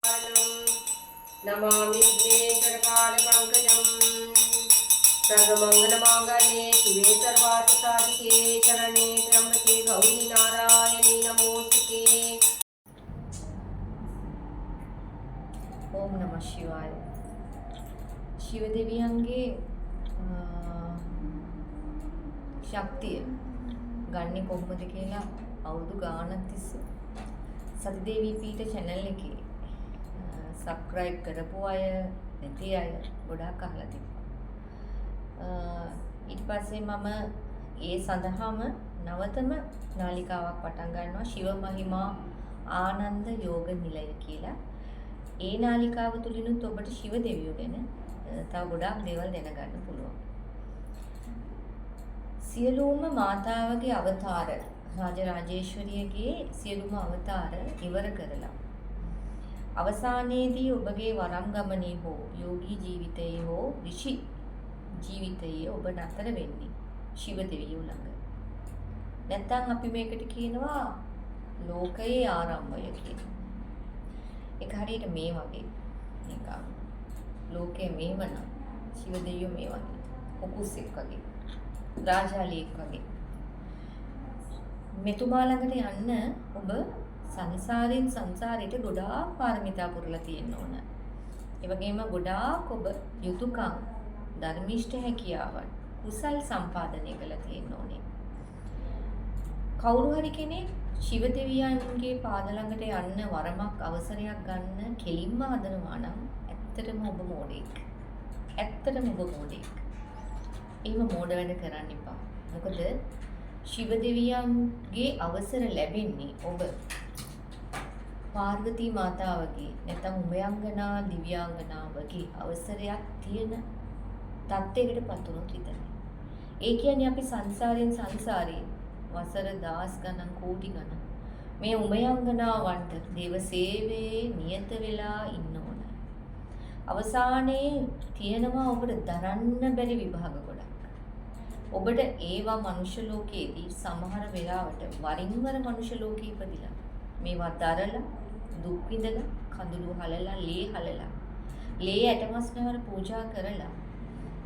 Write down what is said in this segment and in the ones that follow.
नमामि विघ्नेश्वरपादपङ्कजं सर्वमङ्गलमाङ्गल्ये शिवे सर्वार्थसाधिके चरणे त्र्यम्बके गौरी नारायणी नमोस्तुते। ओम नमः शिवाय. शिवदेवियांගේ ශක්තිය ගන්නෙ කොහොමද කියලා අවුරුදු ගාණක් තිස්සේ සතිදේවී පීඨ channel එකේ subscribe කරපු අය නැති අය ගොඩාක් අහලා තිබ්බා. ඊට පස්සේ මම ඒ සඳහාම නවතම නාලිකාවක් පටන් ගන්නවා ශිව මහිමා ආනන්ද යෝග නිලය කියලා. ඒ නාලිකාව තුලිනුත් ඔබට ශිව දෙවියෝ ගැන තව ගොඩාක් දේවල් දැනගන්න පුළුවන්. සියලුම මාතාවගේ අවතාර රාජරාජේශ්වරියගේ සියලුම අවතාර ඉවර කරලා අවසානයේදී ඔබගේ වරම් ගමනේ හෝ යෝගී ජීවිතයේ හෝ ඍෂි ජීවිතයේ ඔබ නතර වෙන්නේ ශිව දෙවියෝ ළඟ. නැත්තම් අපි මේකට කියනවා ලෝකයේ ආරම්භය කියලා. ඒක හරියට මේ වගේ නිකන් ලෝකයේ මේවන ශිව දෙවියෝ මේ වගේ කුකුසෙක් වගේ රාජාලියෙක් වගේ මෙතුමා ළඟට යන්න ඔබ සංසාරයෙන් සංසාරයට ගොඩාක් පාරමිතා පුරලා තියෙන්න ඕන. ඒ වගේම ගොඩාක් ඔබ යුතුයකම් ධර්මිෂ්ඨ හැකියාවන් කුසල් සම්පාදනය කරලා තියෙන්න ඕනේ. කවුරු හරි කෙනෙක් ශිව දෙවියන්ගේ පාද ළඟට යන්න වරමක් අවසරයක් ගන්න කෙලින්ම හදනවා නම් ඇත්තටම ඔබ මෝඩෙක්. ඇත්තටම ඔබ මෝඩෙක්. එහෙම මෝඩ වැඩ කරන්න එපා. මොකද ශිව දෙවියන්ගේ අවසර ලැබෙන්නේ ඔබ පාර්වතී මාතාවගේ නැත්නම් උමයංගනා දිව්‍යාංගනාවගේ අවසරයක් තියෙන තත්යකටපත් වුණොත් විතරයි. ඒ කියන්නේ අපි සංසාරයෙන් සංසාරේ වසර දහස් ගණන් කෝටි ගණන් මේ උමයංගනාවන්ට දේව සේවයේ නියත වෙලා ඉන්න ඕන. අවසානයේ තියෙනවා ඔබට දරන්න බැරි විභාග ගොඩක්. ඔබට ඒවා මනුෂ්‍ය ලෝකයේදී සමහර වෙලාවට වරින් වර මනුෂ්‍ය ලෝකෙ ඉපදිලා මේවා දරලා දුක් විඳලා කඳුළු හලලා ලේ ඇටමස්නවර පූජා කරලා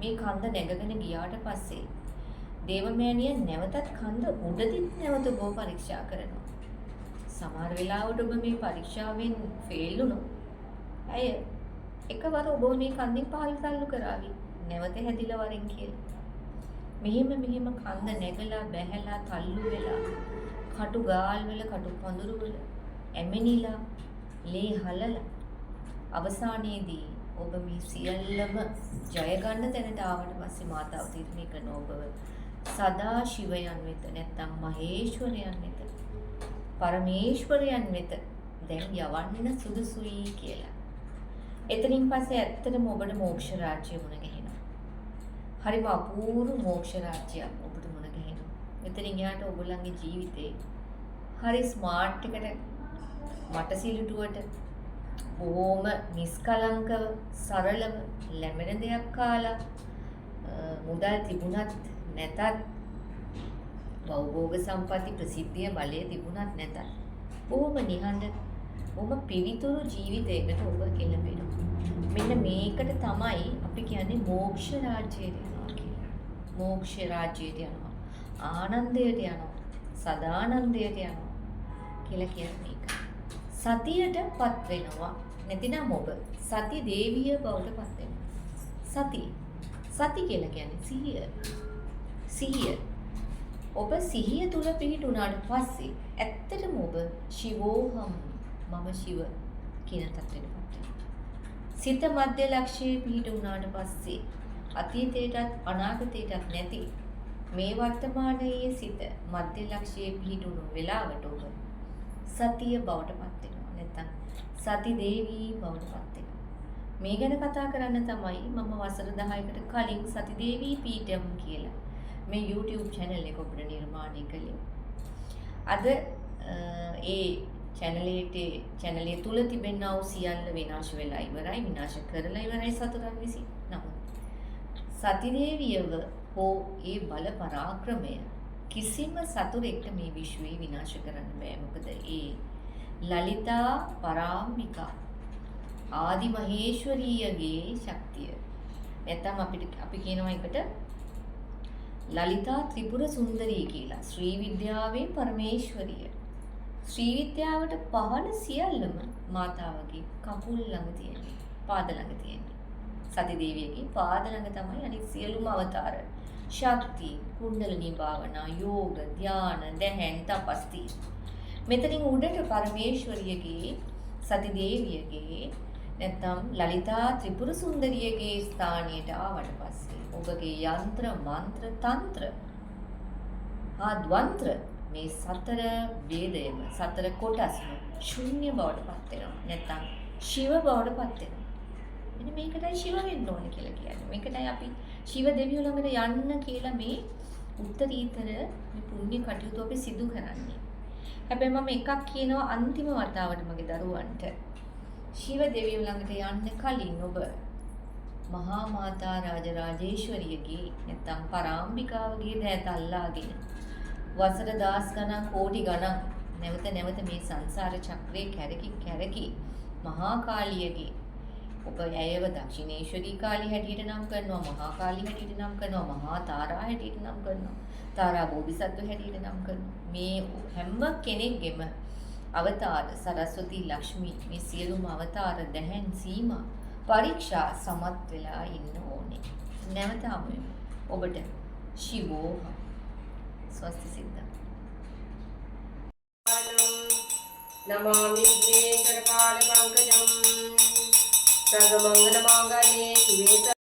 මේ කන්ද නැගගෙන ගියාට පස්සේ දේවමෑණිය නැවතත් කන්ද උඩදින් නැවත ඔබ පරීක්ෂා කරනවා. සමහර වෙලාවට ඔබ මේ පරීක්ෂාවෙන් ෆේල් වුණොත් අය එකවර ඔබ මේ කන්දෙන් පහළ තල්ලු කරાવી නැවත හැදිලා වරින් කියලා. මෙහෙම කන්ද නැගලා බැහැලා තල්ලු වෙලා කටු ගාල් වල කටු පඳුරු වල ඇමිනිලා ලේ හලලා අවසානයේදී ඔබ මේ සියල්ලම ජය ගන්න තැනට ආවට පස්සේ මාතාව තීරණය කරන ඔබව සදා ශිවයන් වෙත නැත්නම් මහේශ්වරයන් වෙත පරමේශ්වරයන් වෙත දැන් යවන්න සුදුසුයි කියලා. එතනින් පස්සේ ඇත්තටම ඔබට මොක්ෂ රාජ්‍ය මුණ ගැහෙනවා. හරිම අපූර්ව මොක්ෂ රාජ්‍යයක් ඔබට මුණ ගැහෙනවා. එතනින් යාට ඔයගොල්ලන්ගේ ජීවිතේ හරි ස්මාර්ට් එකට මට සිලුටුවට බොහොම නිස්කලංකව සරලව ලැබෙන දෙයක් කාලා මුදල් තිබුණත් නැතත් භෞභෝග සම්පatti ප්‍රසිද්ධිය බලය තිබුණත් නැතත් බොහොම නිහඬ බොහොම පිවිතුරු ජීවිතයකට ඔබ එළඹෙනවා. මෙන්න මේකට තමයි අපි කියන්නේ මෝක්ෂ රාජ්‍යයට යනවා කියලා. මෝක්ෂ රාජ්‍යයට යනවා. ආනන්දයට යනවා. සදානන්දයට යනවා කියලා කියන්නේ මේක. සතියටපත් වෙනවා. නැතිනම් ඔබ සති දේවිය බවට පත් වෙනවා. සති කියලා කියන්නේ සිහිය. ඔබ සිහිය තුල පිහිටුණාට පස්සේ ඇත්තටම ඔබ ශිවෝහම් මම ශිව කියන තත්ත්වයටපත් වෙනවා. සිත මධ්‍ය ලක්ෂයේ පිහිටුණාට පස්සේ අතීතයටත් අනාගතයටත් නැති මේ වර්තමානයේ සිත මධ්‍ය ලක්ෂයේ පිහිටුණු වෙලාවට ඔබ සතිය බවට පත් වෙනවා. නැත්නම් සති දේවී බවට පත් වෙනවා. මේ ගැන කතා කරන්න තමයි මම වසර 10කට කලින් සති දේවී පීඨම් කියලා මේ YouTube channel එක ඔබට නිර්මාණය කළේ. අද ඒ channel තුල තිබෙනා වූ සියල්ල විනාශ වෙලා ඉවරයි, විනාශ කරලා ඉවරයි සතුරන් විසින්. නමුත් සති දේවියව හෝ ඒ බල පරාක්‍රමය කිසිම සතුරෙක්ට මේ විශ්වයේ විනාශ කරන්න බෑ. මොකද ඒ ලලිතා පරාම්බිකා ආදි මහේශ්වරීයගේ ශක්තිය. නැත්නම් අපි කියනවා එකට ලලිතා ත්‍රිපුර සුන්දරී කියලා. ශ්‍රී විද්‍යාවේ පරමේශ්වරිය. ශ්‍රී විද්‍යාවට පහළ සියල්ලම මාතාවගේ කකුල් ළඟ තියෙන්නේ. පාද ළඟ තියෙන්නේ. සති දේවියගේ පාද ළඟ තමයි අනිත් සියලුම අවතාර. ශක්ති, කුණ්ඩලිනී භාවනා, යෝග, ධාන, දැහැන්, තපස් තියෙන්නේ. මෙතනින් උඩට පරමේශ්වරියගේ සති දේවියගේ නැත්නම් ලලිතා ත්‍රිපුර සුන්දරියගේ ස්ථානයට ආවට පස්සේ ඔබගේ යంత్ర මන්ත්‍ර තන්ත්‍ර ආද්වන්ත්‍ර මේ සතර වේදයේම සතර කොටස්ම ශුන්‍ය බවට පත් වෙනවා. නැත්නම් ශිව බවට පත් වෙනවා. මෙන්න මේකටයි ශිව වෙන්න ඕනේ කියලා කියන්නේ. මේකටයි අපි ශිව දෙවියෝ ළඟට යන්න කියලා මේ උත්තරීතර මේ පුණ්‍ය කටයුතු අපි සිදු කරන්නේ. හැබැයි මම එකක් කියනවා අන්තිම වතාවට මගේ දරුවන්ට. ශිව දෙවියෝ ළඟට යන්න කලින් ඔබ මහා මාතා රාජරාජේශ්වරියගේ නැත්නම් පරාම්බිකාවගේ දෑත අල්ලාගෙන වසර දහස් ගණන් කෝටි ගණන් නැවත මේ සංසාර චක්‍රේ කැරකි මහා කාලියගේ ඔබ ඇයව දක්ෂිණේශ්වරී කාලිය හැටියට නම් කරනවා, මහා කාලිය හැටියට නම් කරනවා, මහා තාරා හැටියට නම් කරනවා, තාරා බෝධිසත්ව හැටියට නම් කරනවා. මේ හැම කෙනෙක්ගෙම අවතාර සරස්වති ලක්ෂ්මී මේ සියලුම අවතාර දැහැන් සීමා පරීක්ෂා සමත් වෙලා ඉන්න ඕනේ. නැවත හමු වෙමු. ඔබට ශිවෝහං ස්වස්ති සිද්ධා. නමාමි විඝ්නේශ්වර කාල පංකජම් සර්ව මංගල මාංගල්‍යේ